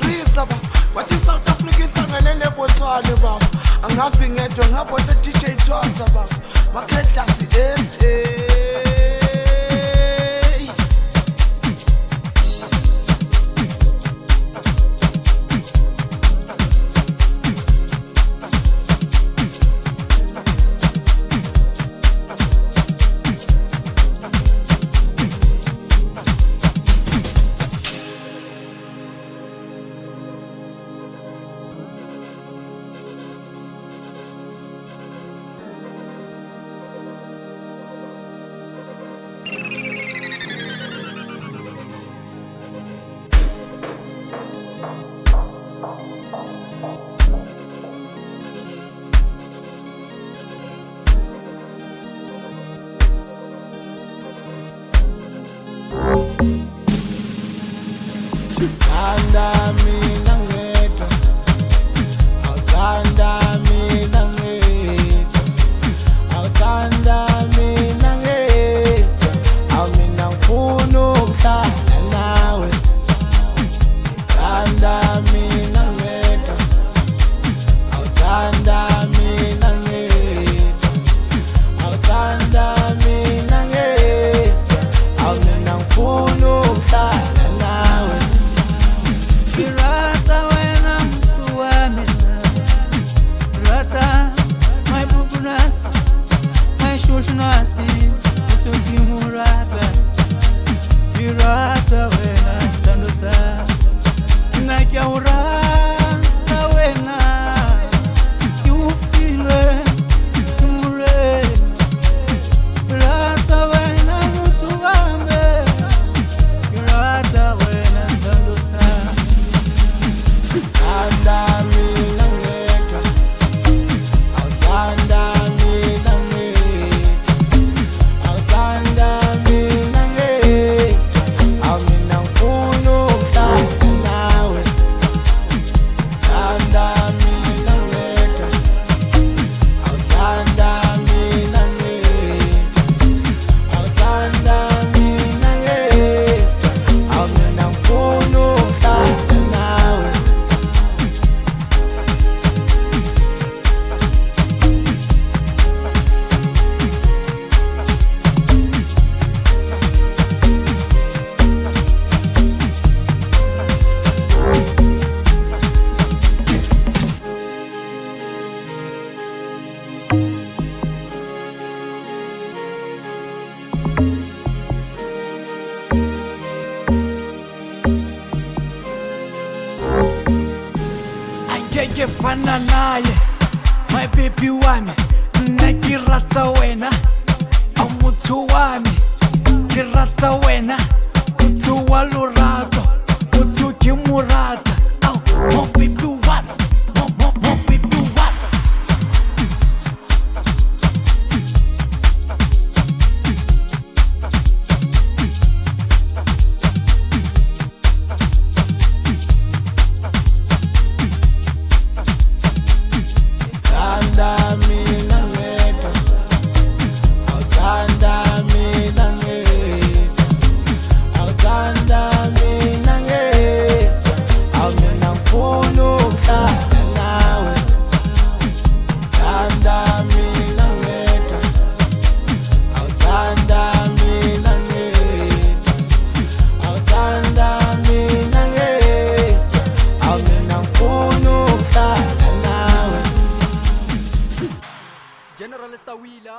Risa ba wathi South Africa inhlangane neBotswana ba angabi ngedwa ngabona DJ Thwasa ba makhedlasi SA Thanda mina ngedwa awuthanda mina ngedwa awuthanda mina ngedwa awumina ngifuna ukuhlala nawe thanda mina ngedwa awuthanda mina ngedwa awuthanda mina ngedwa awumina ngifuna ukuhlala nawe Rata wena mtu wame Rata my bubunas my shushunasi Utukimurata Rata wena standosa Nakia urata wena Yufile Kimure Rata wena mtu wame Rata wena standosa Thanda mina ngedwa awuthanda mina ngedwa awuthanda mina ngedwa awumina ngifuna ukuhlala nawe thanda mina ngedwa awuthanda mina ngedwa awuthanda mina ngedwa awumina ngifuna ukuhlala nawe Angeke fana naye my baby wami nakirata wena amuthu wami kirata wena uthu walurato uthu kimurata mo baby wami mo baby wami Thanda mina ngedwa awuthanda mina ngedwa awuthanda mina ngedwa awumina ngifuna ukuhlala nawe thanda mina ngedwa awuthanda mina ngedwa awuthanda mina ngedwa awumina ngifuna ukuhlala nawe General Stawila